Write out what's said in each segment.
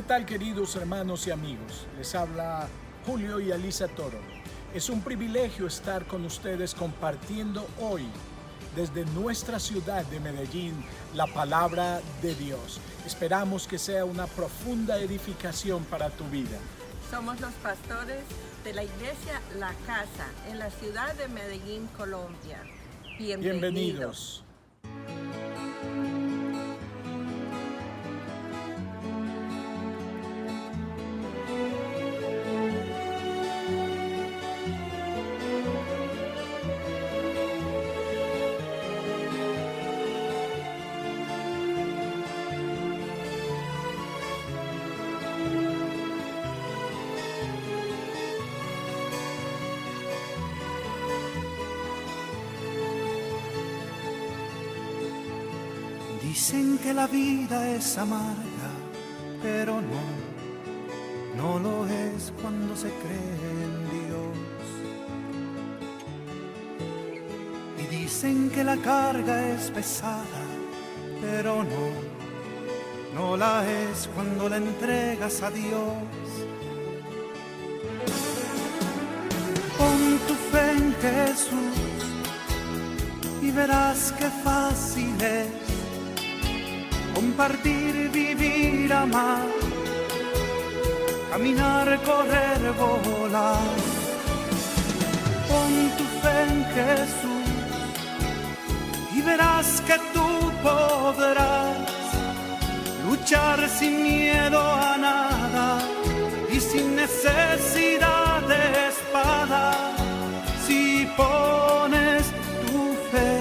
tal, queridos hermanos y amigos? Les habla Julio y Alisa Toro. Es un privilegio estar con ustedes compartiendo hoy desde nuestra ciudad de Medellín la palabra de Dios. Esperamos que sea una profunda edificación para tu vida. Somos los pastores de la iglesia La Casa en la ciudad de Medellín, Colombia. Bienvenidos. Dicen que la vida es amarga, pero no lo es cuando se cree en Dios. Y dicen que la carga es pesada, pero no la es cuando la entregas a Dios. Pon tu fe en Jesús y verás qué fácil es compartir, vivir, amar, caminar, correr, volar. Pon tu fe en Jesús y verás que tú podrás luchar sin miedo a nada y sin necesidad de espada. Si pones tu fe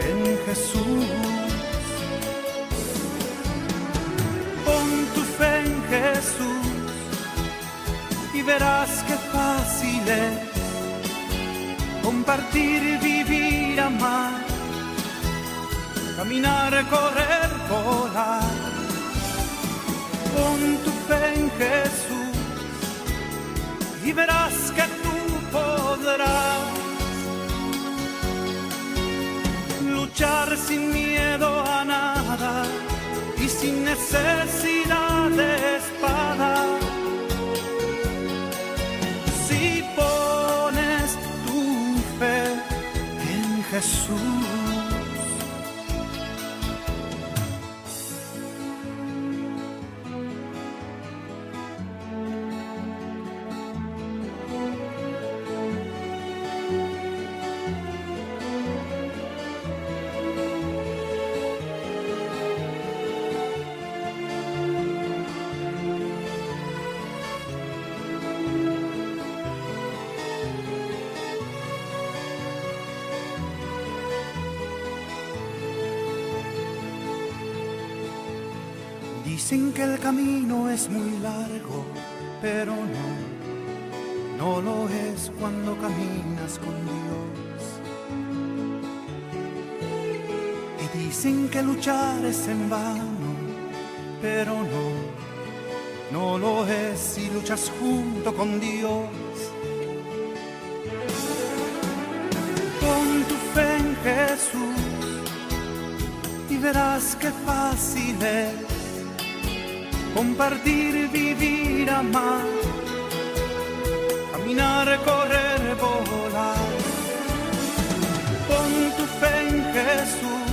en Jesús, en Jesús y verás qué fácil es compartir, vivir, amar, caminar, correr, volar. Pon tu fe en Jesús y verás que tú podrás luchar sin miedo a nada y sin necesidad de espada. Si pones tu fe en Jesús. Dicen que el camino es muy largo, pero no lo es cuando caminas con Dios. Y dicen que luchar es en vano, pero no lo es si luchas junto con Dios. Pon tu fe en Jesús y verás qué fácil es compartir, vivir, amar, caminar, correr, volar. Pon tu fe en Jesús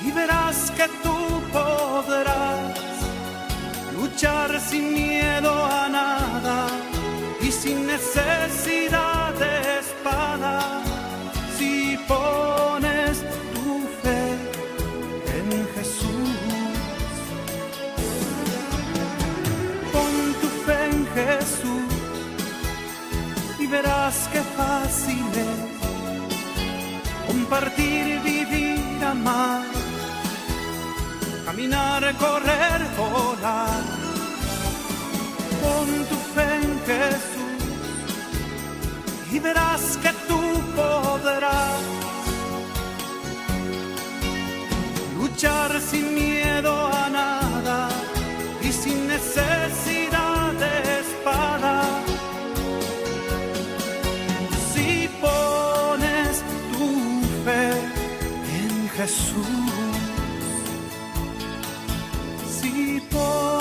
y verás que tú podrás luchar sin miedo a nada y sin necesidad de espada. Si pones tu fe en Jesús, Jesús y verás qué fácil es compartir, vivir, amar, caminar, correr, volar. Pon tu fe en Jesús y verás que tú podrás luchar sin miedo a nada y sin necesidad de espada. Si pones tu fe en Jesús, si pones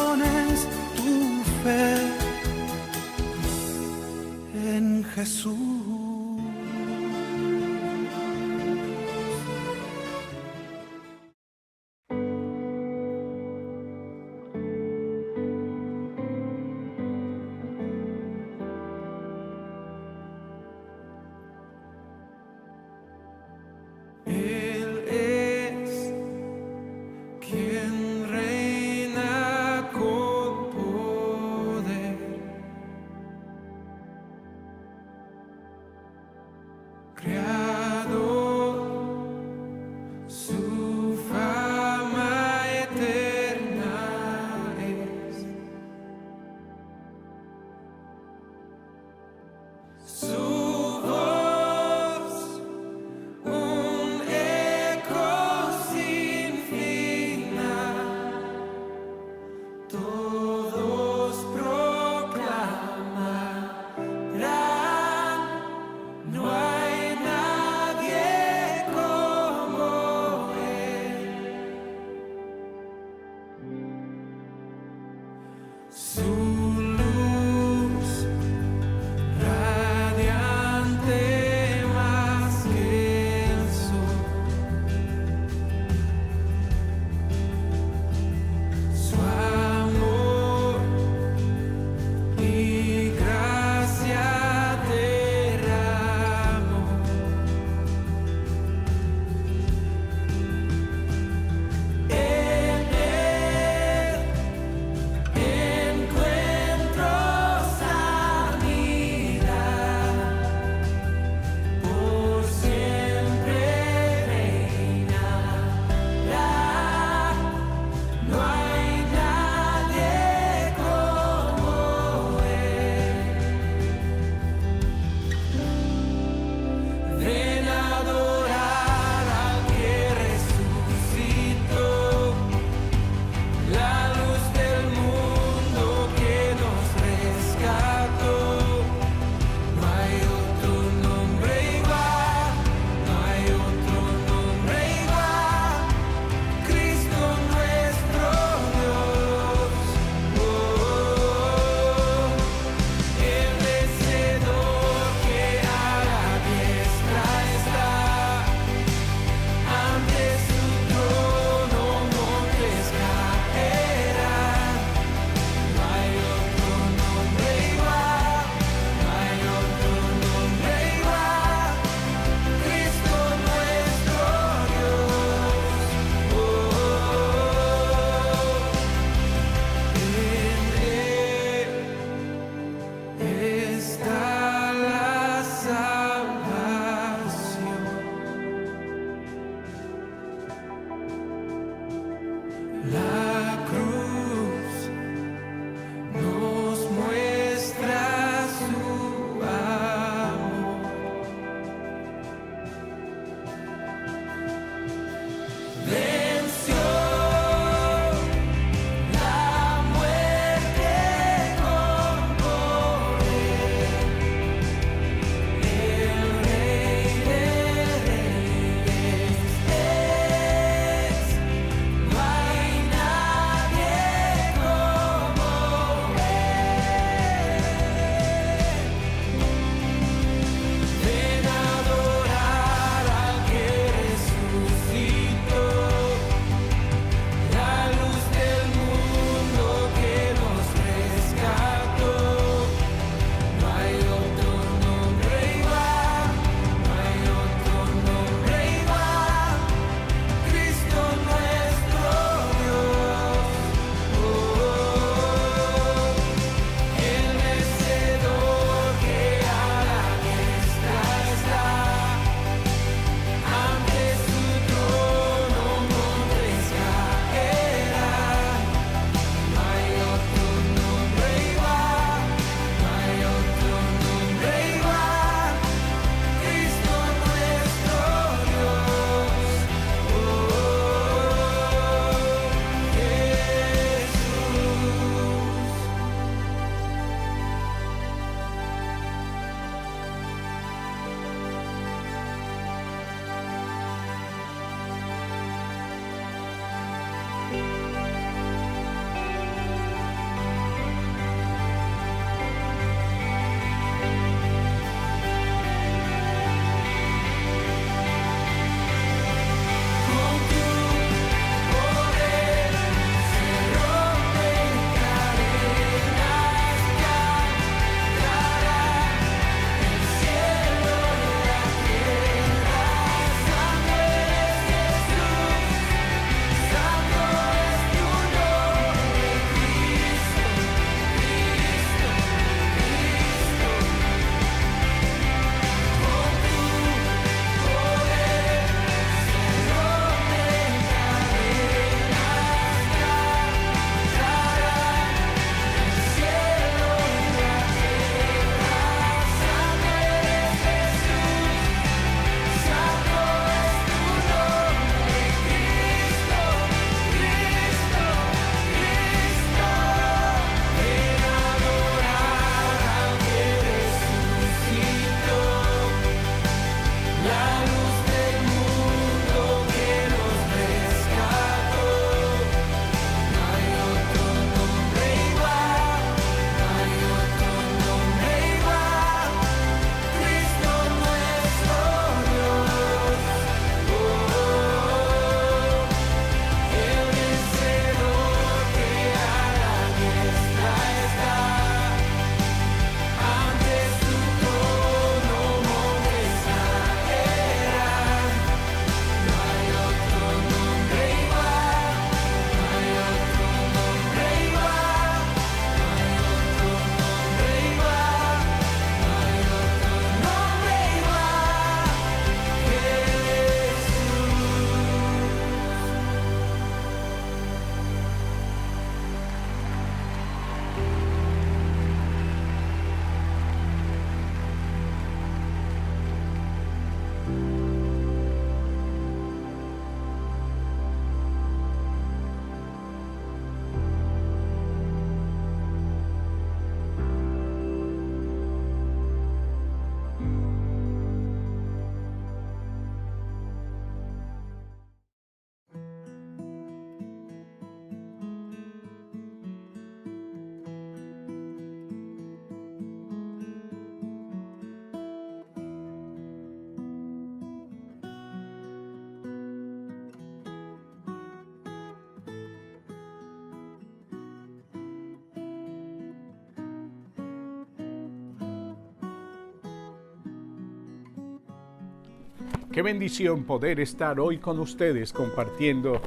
Qué bendición poder estar hoy con ustedes compartiendo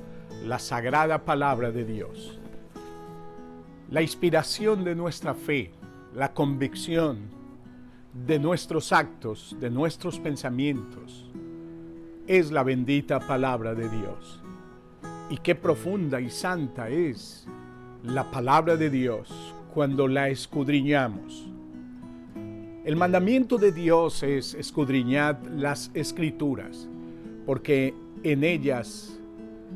la sagrada palabra de Dios. La inspiración de nuestra fe, la convicción de nuestros actos, de nuestros pensamientos, es la bendita palabra de Dios. Y qué profunda y santa es la palabra de Dios cuando la escudriñamos. El mandamiento de Dios es escudriñad las Escrituras, porque en ellas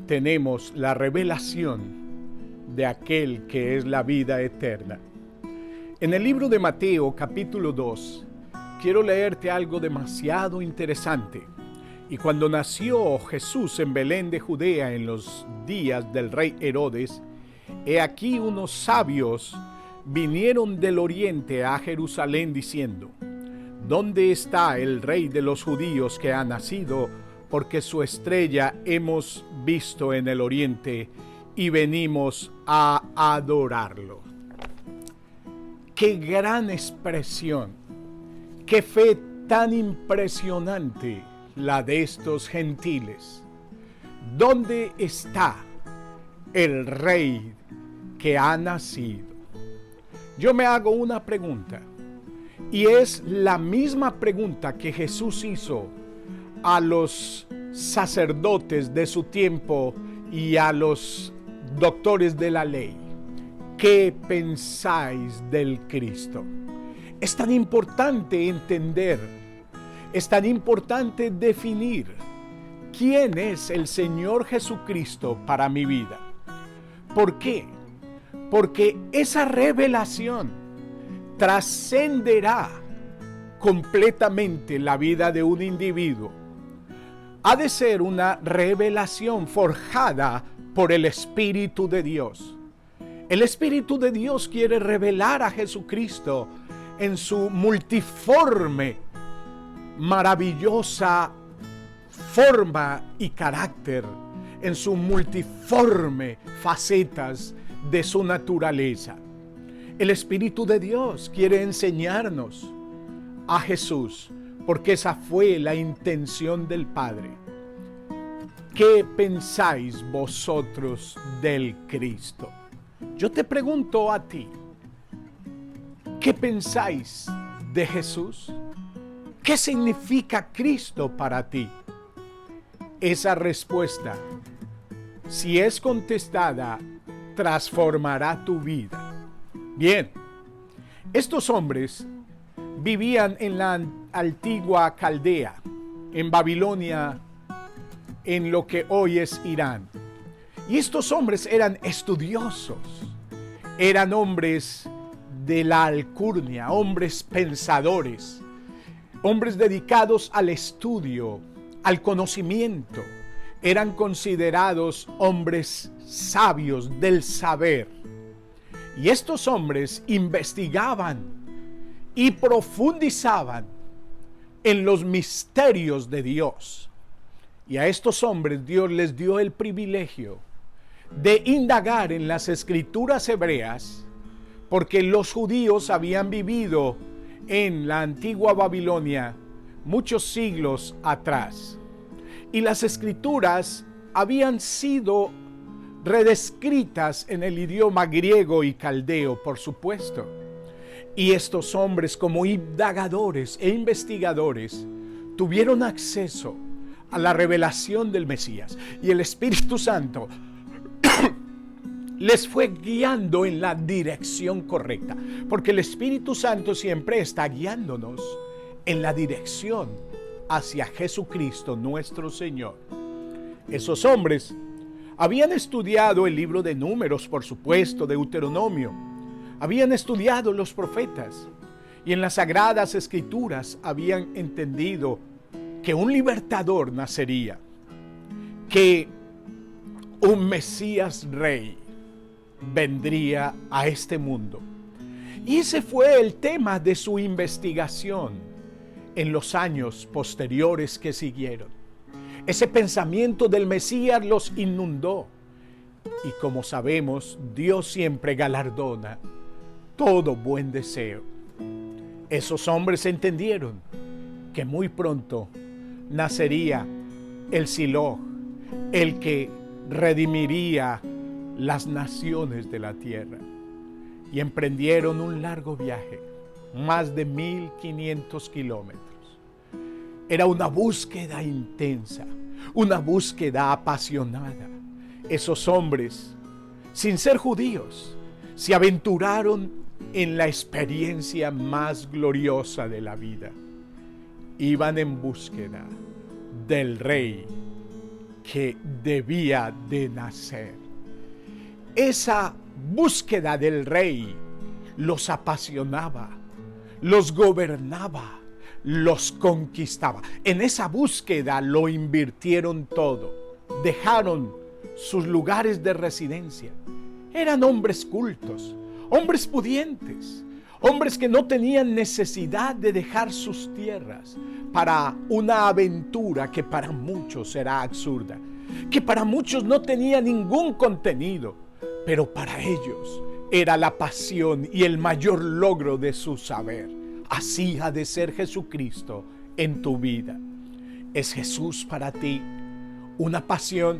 tenemos la revelación de aquel que es la vida eterna. En el libro de Mateo, capítulo 2, quiero leerte algo demasiado interesante. Y cuando nació Jesús en Belén de Judea en los días del rey Herodes, he aquí unos sabios vinieron del oriente a Jerusalén diciendo: ¿Dónde está el rey de los judíos que ha nacido? Porque su estrella hemos visto en el oriente y venimos a adorarlo. ¡Qué gran expresión! ¡Qué fe tan impresionante la de estos gentiles! ¿Dónde está el rey que ha nacido? Yo me hago una pregunta, y es la misma pregunta que Jesús hizo a los sacerdotes de su tiempo y a los doctores de la ley. ¿Qué pensáis del Cristo? Es tan importante entender, es tan importante definir quién es el Señor Jesucristo para mi vida. ¿Por qué? Porque esa revelación trascenderá completamente la vida de un individuo. Ha de ser una revelación forjada por el Espíritu de Dios. El Espíritu de Dios quiere revelar a Jesucristo en su multiforme, maravillosa forma y carácter, en su multiforme facetas de su naturaleza. El Espíritu de Dios quiere enseñarnos a Jesús, porque esa fue la intención del Padre. ¿Qué pensáis vosotros del Cristo? Yo te pregunto a ti, ¿qué pensáis de Jesús? ¿Qué significa Cristo para ti? Esa respuesta, si es contestada, transformará tu vida. Bien, estos hombres vivían en la antigua Caldea, en Babilonia, en lo que hoy es Irán. Y estos hombres eran estudiosos, eran hombres de la alcurnia, hombres pensadores, hombres dedicados al estudio, al conocimiento. Eran considerados hombres sabios del saber. Y estos hombres investigaban y profundizaban en los misterios de Dios. Y a estos hombres Dios les dio el privilegio de indagar en las escrituras hebreas, porque los judíos habían vivido en la antigua Babilonia muchos siglos atrás. Y las escrituras habían sido redescritas en el idioma griego y caldeo, por supuesto. Y estos hombres, como indagadores e investigadores, tuvieron acceso a la revelación del Mesías. Y el Espíritu Santo les fue guiando en la dirección correcta. Porque el Espíritu Santo siempre está guiándonos en la dirección hacia Jesucristo nuestro Señor. Esos hombres habían estudiado el libro de Números, por supuesto, Deuteronomio. Habían estudiado los profetas y en las sagradas escrituras habían entendido que un libertador nacería, que un Mesías rey vendría a este mundo. Y ese fue el tema de su investigación en los años posteriores que siguieron. Ese pensamiento del Mesías los inundó. Y como sabemos, Dios siempre galardona todo buen deseo. Esos hombres entendieron que muy pronto nacería el Silo, el que redimiría las naciones de la tierra. Y emprendieron un largo viaje, más de 1500 kilómetros. Era una búsqueda intensa, una búsqueda apasionada. Esos hombres, sin ser judíos, se aventuraron en la experiencia más gloriosa de la vida. Iban en búsqueda del rey que debía de nacer. Esa búsqueda del rey los apasionaba, los gobernaba, los conquistaba. En esa búsqueda lo invirtieron todo. Dejaron sus lugares de residencia. Eran hombres cultos, hombres pudientes, hombres que no tenían necesidad de dejar sus tierras para una aventura que para muchos era absurda, que para muchos no tenía ningún contenido, pero para ellos era la pasión y el mayor logro de su saber. Así ha de ser Jesucristo en tu vida. ¿Es Jesús para ti una pasión,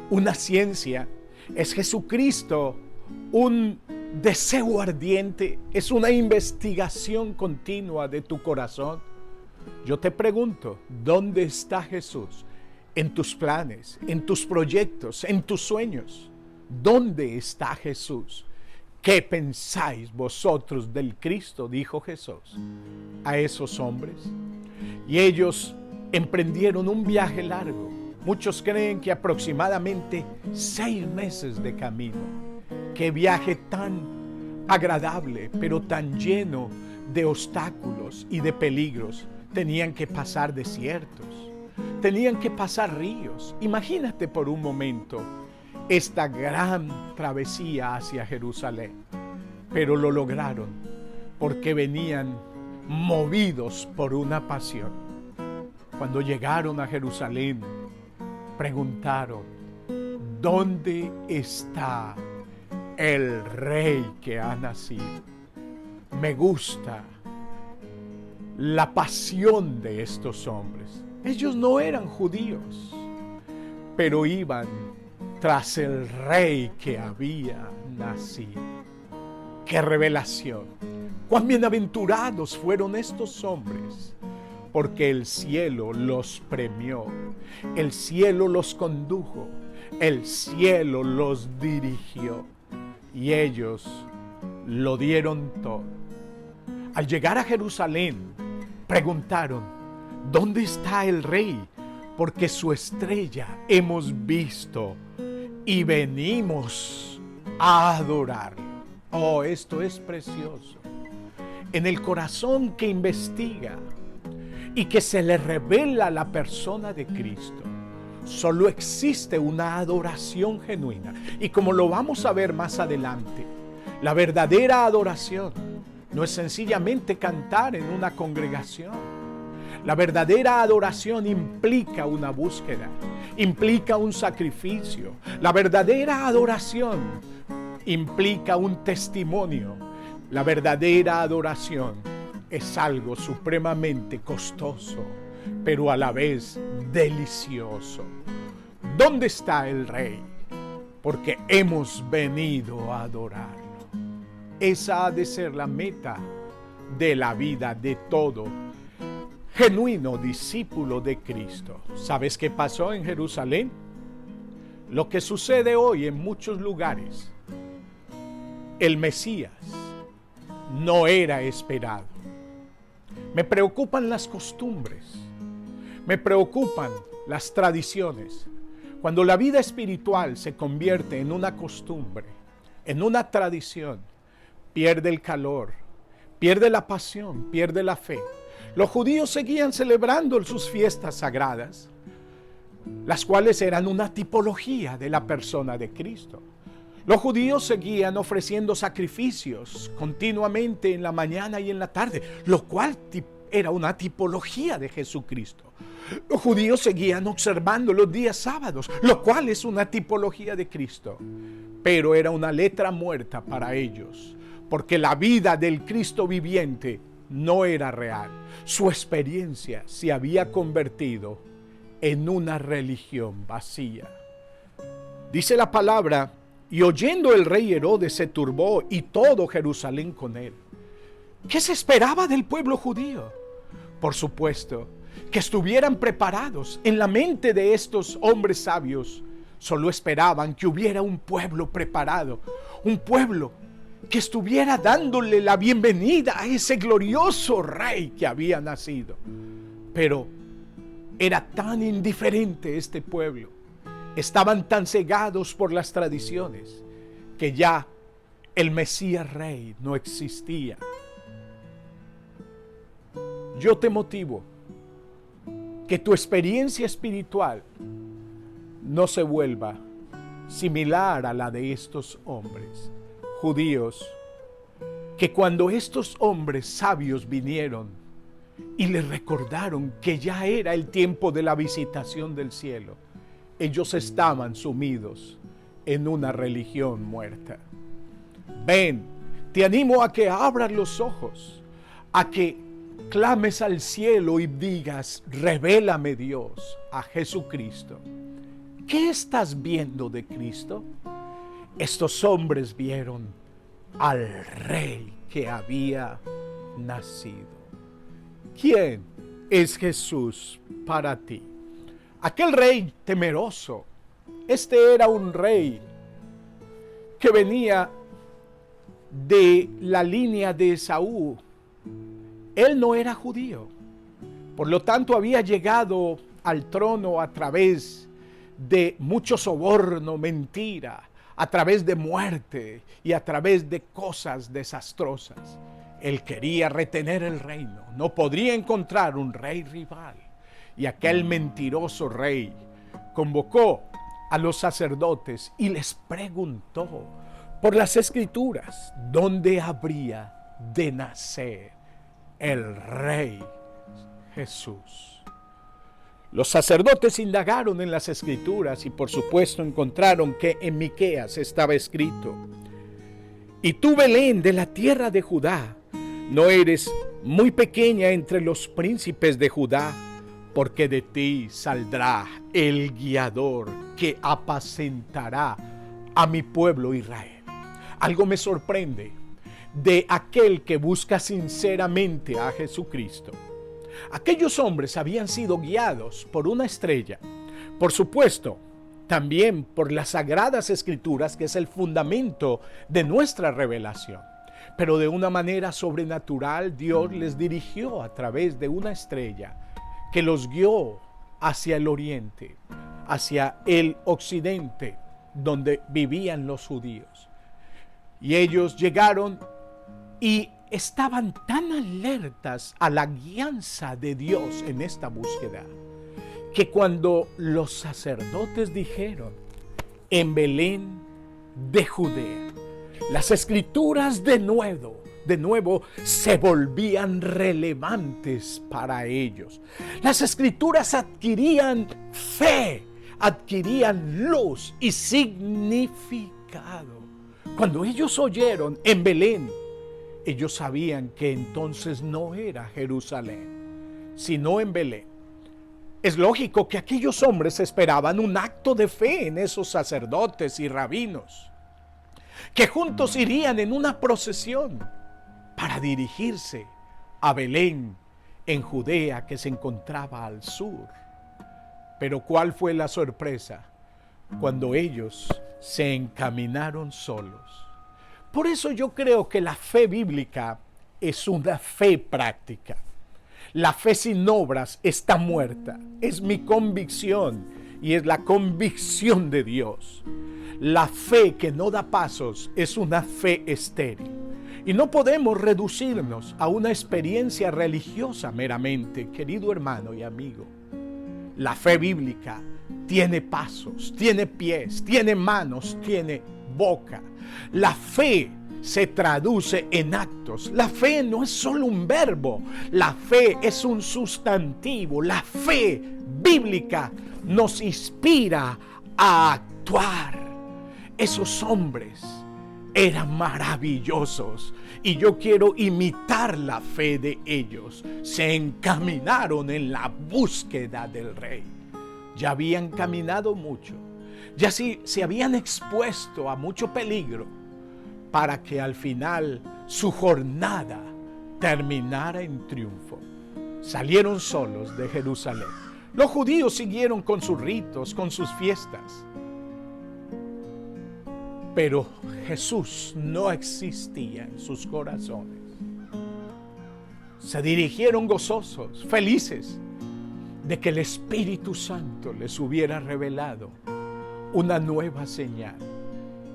una ciencia? ¿Es Jesucristo un deseo ardiente? ¿Es una investigación continua de tu corazón? Yo te pregunto, ¿dónde está Jesús? En tus planes, en tus proyectos, en tus sueños. ¿Dónde está Jesús? ¿Qué pensáis vosotros del Cristo?, dijo Jesús a esos hombres. Y ellos emprendieron un viaje largo. Muchos creen que aproximadamente 6 meses de camino. Qué viaje tan agradable, pero tan lleno de obstáculos y de peligros. Tenían que pasar desiertos, tenían que pasar ríos. Imagínate por un momento esta gran travesía hacia Jerusalén. Pero lo lograron porque venían movidos por una pasión. Cuando llegaron a Jerusalén, preguntaron, ¿dónde está el rey que ha nacido? Me gusta la pasión de estos hombres. Ellos no eran judíos, pero iban tras el rey que había nacido. ¡Qué revelación! ¡Cuán bienaventurados fueron estos hombres! Porque el cielo los premió, el cielo los condujo, el cielo los dirigió y ellos lo dieron todo. Al llegar a Jerusalén, preguntaron, ¿dónde está el rey? Porque su estrella hemos visto y venimos a adorarlo. Oh, esto es precioso. En el corazón que investiga y que se le revela la persona de Cristo, solo existe una adoración genuina. Y como lo vamos a ver más adelante, la verdadera adoración no es sencillamente cantar en una congregación. La verdadera adoración implica una búsqueda, implica un sacrificio. La verdadera adoración implica un testimonio. La verdadera adoración es algo supremamente costoso, pero a la vez delicioso. ¿Dónde está el rey? Porque hemos venido a adorarlo. Esa ha de ser la meta de la vida de todo genuino discípulo de Cristo. ¿Sabes qué pasó en Jerusalén? Lo que sucede hoy en muchos lugares. El Mesías no era esperado. Me preocupan las costumbres, me preocupan las tradiciones. Cuando la vida espiritual se convierte en una costumbre, en una tradición, pierde el calor, pierde la pasión, pierde la fe. Los judíos seguían celebrando sus fiestas sagradas, las cuales eran una tipología de la persona de Cristo. Los judíos seguían ofreciendo sacrificios continuamente en la mañana y en la tarde, lo cual era una tipología de Jesucristo. Los judíos seguían observando los días sábados, lo cual es una tipología de Cristo. Pero era una letra muerta para ellos, porque la vida del Cristo viviente no era real. Su experiencia se había convertido en una religión vacía. Dice la palabra: y oyendo el rey Herodes se turbó y todo Jerusalén con él. ¿Qué se esperaba del pueblo judío? Por supuesto, que estuvieran preparados. En la mente de estos hombres sabios, solo esperaban que hubiera un pueblo preparado, un pueblo que estuviera dándole la bienvenida a ese glorioso rey que había nacido. Pero era tan indiferente este pueblo, estaban tan cegados por las tradiciones, que ya el Mesías Rey no existía. Yo te motivo que tu experiencia espiritual no se vuelva similar a la de estos hombres judíos, que cuando estos hombres sabios vinieron y les recordaron que ya era el tiempo de la visitación del cielo, ellos estaban sumidos en una religión muerta. Ven, te animo a que abras los ojos, a que clames al cielo y digas: revélame, Dios, a Jesucristo. ¿Qué estás viendo de Cristo? Estos hombres vieron al Rey que había nacido. ¿Quién es Jesús para ti? Aquel rey temeroso. Este era un rey que venía de la línea de Esaú. Él no era judío, por lo tanto había llegado al trono a través de mucho soborno, mentira, a través de muerte y a través de cosas desastrosas. Él quería retener el reino, no podría encontrar un rey rival. Y aquel mentiroso rey convocó a los sacerdotes y les preguntó por las Escrituras dónde habría de nacer el Rey Jesús. Los sacerdotes indagaron en las Escrituras y por supuesto encontraron que en Miqueas estaba escrito: y tú, Belén, de la tierra de Judá, no eres muy pequeña entre los príncipes de Judá, porque de ti saldrá el guiador que apacentará a mi pueblo Israel. Algo me sorprende de aquel que busca sinceramente a Jesucristo. Aquellos hombres habían sido guiados por una estrella, por supuesto, también por las Sagradas Escrituras, que es el fundamento de nuestra revelación. Pero de una manera sobrenatural, Dios les dirigió a través de una estrella que los guió hacia el oriente, hacia el occidente, donde vivían los judíos. Y ellos llegaron y estaban tan alertas a la guianza de Dios en esta búsqueda, que cuando los sacerdotes dijeron: en Belén de Judea, las Escrituras de nuevo se volvían relevantes para ellos. Las Escrituras adquirían fe, adquirían luz y significado. Cuando ellos oyeron en Belén, ellos sabían que entonces no era Jerusalén, sino en Belén. Es lógico que aquellos hombres esperaban un acto de fe en esos sacerdotes y rabinos, que juntos irían en una procesión para dirigirse a Belén, en Judea, que se encontraba al sur. Pero ¿cuál fue la sorpresa? Cuando ellos se encaminaron solos. Por eso yo creo que la fe bíblica es una fe práctica. La fe sin obras está muerta. Es mi convicción y es la convicción de Dios. La fe que no da pasos es una fe estéril. Y no podemos reducirnos a una experiencia religiosa meramente, querido hermano y amigo. La fe bíblica tiene pasos, tiene pies, tiene manos, tiene boca. La fe se traduce en actos. La fe no es solo un verbo, la fe es un sustantivo. La fe bíblica nos inspira a actuar. Esos hombres eran maravillosos y yo quiero imitar la fe de ellos. Se encaminaron en la búsqueda del rey. Ya habían caminado mucho, ya se habían expuesto a mucho peligro para que al final su jornada terminara en triunfo. Salieron solos de Jerusalén. Los judíos siguieron con sus ritos, con sus fiestas. Pero Jesús no existía en sus corazones. Se dirigieron gozosos, felices, de que el Espíritu Santo les hubiera revelado una nueva señal.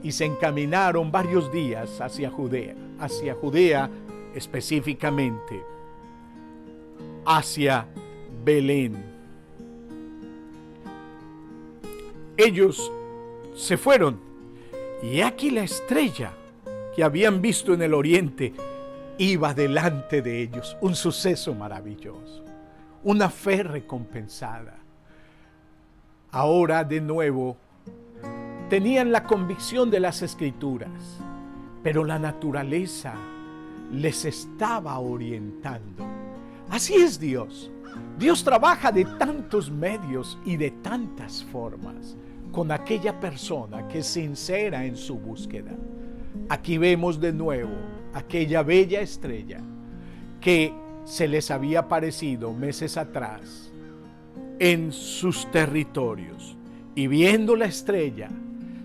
Y se encaminaron varios días hacia Judea específicamente, hacia Belén. Ellos se fueron, y aquí la estrella que habían visto en el oriente iba delante de ellos. Un suceso maravilloso, una fe recompensada. Ahora de nuevo tenían la convicción de las Escrituras, pero la naturaleza les estaba orientando. Así es Dios. Dios trabaja de tantos medios y de tantas formas con aquella persona que es sincera en su búsqueda. Aquí vemos de nuevo aquella bella estrella que se les había aparecido meses atrás en sus territorios, y viendo la estrella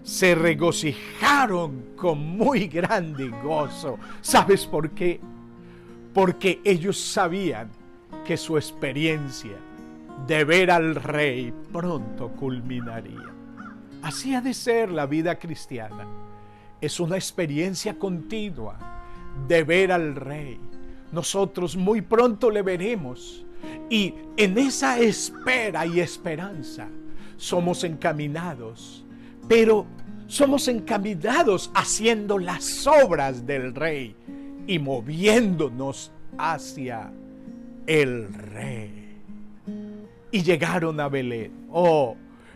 se regocijaron con muy grande gozo. ¿Sabes por qué? Porque ellos sabían que su experiencia de ver al Rey pronto culminaría. Así ha de ser la vida cristiana. Es una experiencia continua de ver al Rey. Nosotros muy pronto le veremos, y en esa espera y esperanza somos encaminados, pero somos encaminados haciendo las obras del Rey y moviéndonos hacia el Rey. Y llegaron a Belén. Oh,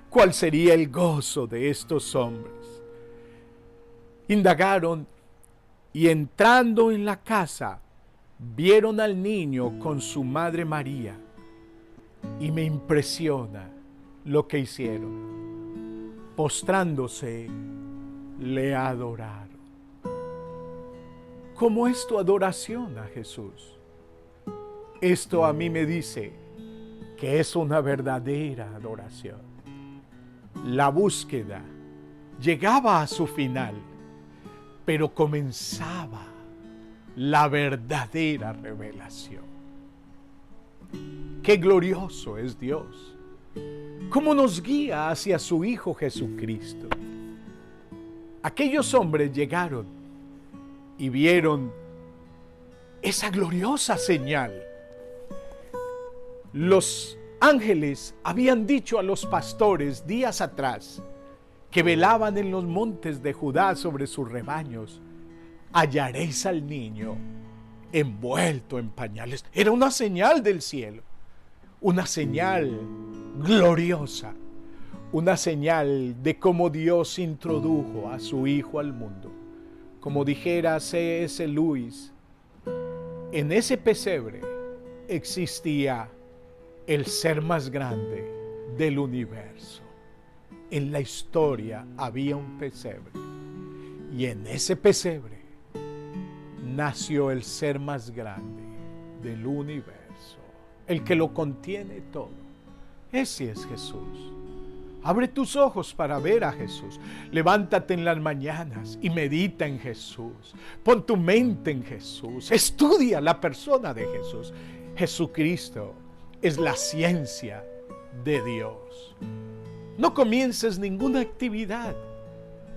¿cuál sería el gozo de estos hombres? Indagaron, y entrando en la casa, vieron al niño con su madre María. Y me impresiona lo que hicieron. Postrándose, le adoraron. ¿Cómo es tu adoración a Jesús? Esto a mí me dice que es una verdadera adoración. La búsqueda llegaba a su final, pero comenzaba la verdadera revelación. ¡Qué glorioso es Dios! ¿Cómo nos guía hacia su Hijo Jesucristo? Aquellos hombres llegaron y vieron esa gloriosa señal. Los ángeles habían dicho a los pastores días atrás que velaban en los montes de Judá sobre sus rebaños: hallaréis al niño envuelto en pañales. Era una señal del cielo, una señal gloriosa, una señal de cómo Dios introdujo a su Hijo al mundo. Como dijera C.S. Lewis, en ese pesebre existía el ser más grande del universo. En la historia había un pesebre, y en ese pesebre nació el ser más grande del universo, el que lo contiene todo. Ese es Jesús. Abre tus ojos para ver a Jesús. Levántate en las mañanas y medita en Jesús. Pon tu mente en Jesús. Estudia la persona de Jesús. Jesucristo es la ciencia de Dios. No comiences ninguna actividad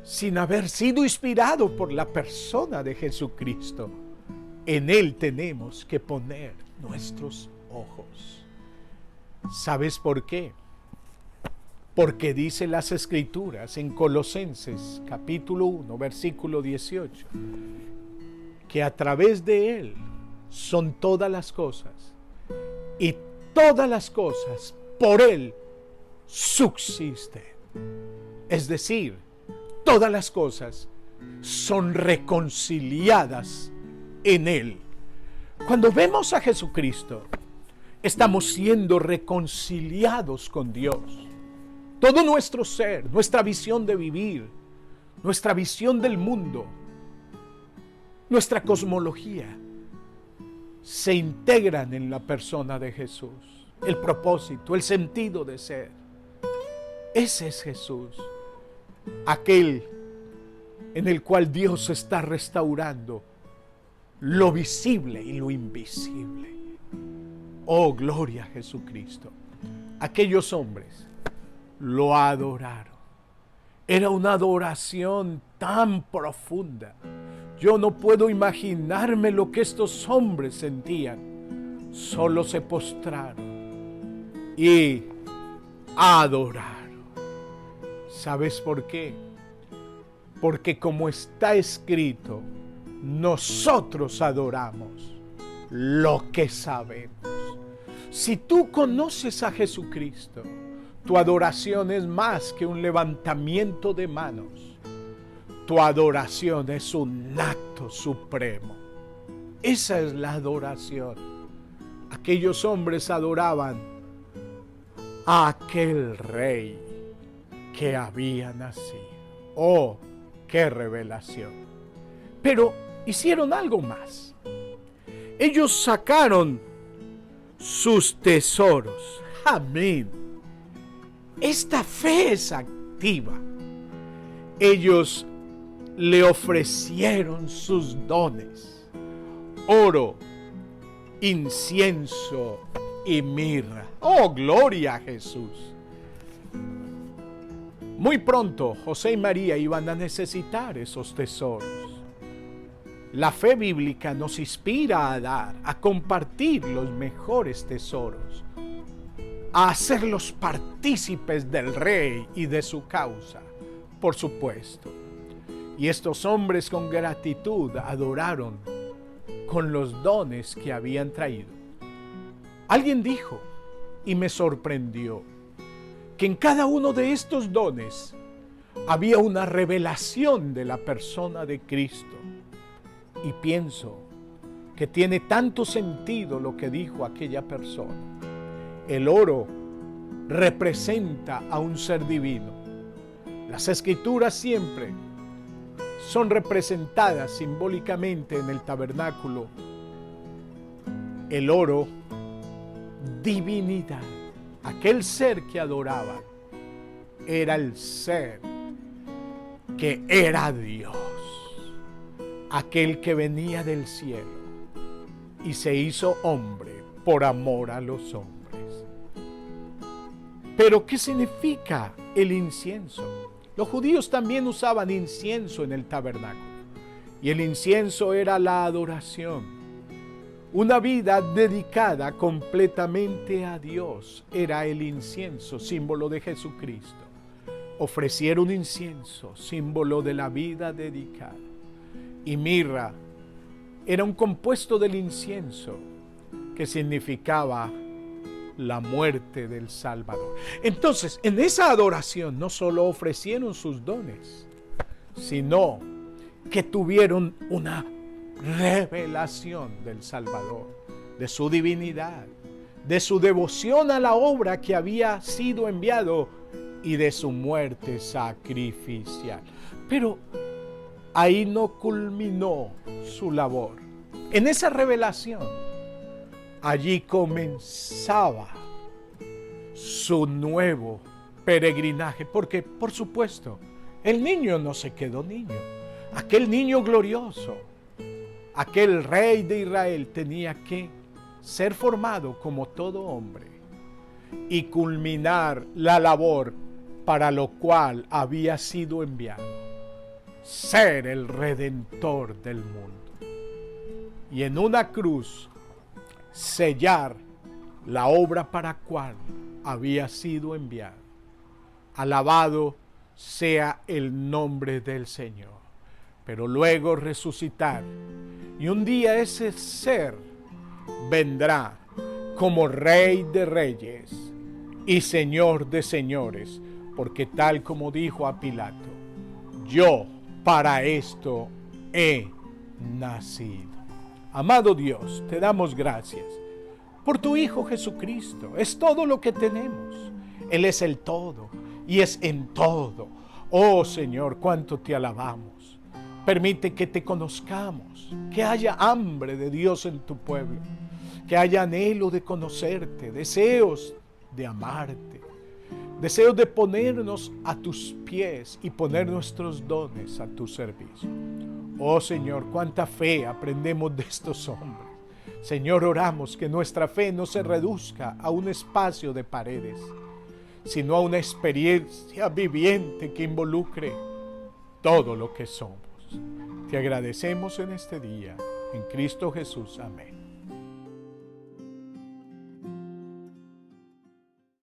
sin haber sido inspirado por la persona de Jesucristo. En Él tenemos que poner nuestros ojos. ¿Sabes por qué? Porque dice las Escrituras en Colosenses capítulo 1, versículo 18, que a través de Él son todas las cosas, y todas las cosas por Él subsisten. Es decir, todas las cosas son reconciliadas en Él. Cuando vemos a Jesucristo, estamos siendo reconciliados con Dios. Todo nuestro ser, nuestra visión de vivir, nuestra visión del mundo, nuestra cosmología, se integran en la persona de Jesús. El propósito, el sentido de ser. Ese es Jesús, aquel en el cual Dios está restaurando lo visible y lo invisible. Oh, gloria a Jesucristo. Aquellos hombres lo adoraron. Era una adoración tan profunda. Yo no puedo imaginarme lo que estos hombres sentían. Solo se postraron y adoraron. ¿Sabes por qué? Porque como está escrito, nosotros adoramos lo que sabemos. Si tú conoces a Jesucristo, tu adoración es más que un levantamiento de manos. Tu adoración es un acto supremo. Esa es la adoración. Aquellos hombres adoraban a aquel rey que había nacido. ¡Oh, qué revelación! Pero hicieron algo más. Ellos sacaron sus tesoros. Amén. Esta fe es activa. Ellos le ofrecieron sus dones: oro, incienso y mirra. ¡Oh, gloria a Jesús! Muy pronto José y María iban a necesitar esos tesoros. La fe bíblica nos inspira a dar, a compartir los mejores tesoros, a hacerlos partícipes del rey y de su causa, por supuesto. Y estos hombres con gratitud adoraron con los dones que habían traído. Alguien dijo, y me sorprendió, que en cada uno de estos dones había una revelación de la persona de Cristo. Y pienso que tiene tanto sentido lo que dijo aquella persona. El oro representa a un ser divino. Las escrituras siempre son representadas simbólicamente en el tabernáculo. El oro, divinidad. Aquel ser que adoraban era el ser que era Dios. Aquel que venía del cielo y se hizo hombre por amor a los hombres. Pero ¿qué significa el incienso? Los judíos también usaban incienso en el tabernáculo. Y el incienso era la adoración. Una vida dedicada completamente a Dios era el incienso, símbolo de Jesucristo. Ofrecieron incienso, símbolo de la vida dedicada. Y mirra era un compuesto del incienso que significaba la muerte del Salvador. Entonces, en esa adoración no solo ofrecieron sus dones, sino que tuvieron una revelación del Salvador, de su divinidad, de su devoción a la obra que había sido enviado y de su muerte sacrificial. Pero ahí no culminó su labor. En esa revelación, allí comenzaba su nuevo peregrinaje, porque, por supuesto, el niño no se quedó niño. Aquel niño glorioso, aquel rey de Israel tenía que ser formado como todo hombre y culminar la labor para lo cual había sido enviado: ser el redentor del mundo. Y en una cruz sellar la obra para cual había sido enviado. Alabado sea el nombre del Señor. Pero luego resucitar. Y un día ese ser vendrá como Rey de Reyes y Señor de Señores. Porque tal como dijo a Pilato: yo para esto he nacido. Amado Dios, te damos gracias por tu Hijo Jesucristo. Es todo lo que tenemos. Él es el todo y es en todo. Oh Señor, cuánto te alabamos. Permite que te conozcamos, que haya hambre de Dios en tu pueblo, que haya anhelo de conocerte, deseos de amarte, deseos de ponernos a tus pies y poner nuestros dones a tu servicio. Oh Señor, cuánta fe aprendemos de estos hombres. Señor, oramos que nuestra fe no se reduzca a un espacio de paredes, sino a una experiencia viviente que involucre todo lo que somos. Te agradecemos en este día, en Cristo Jesús. Amén.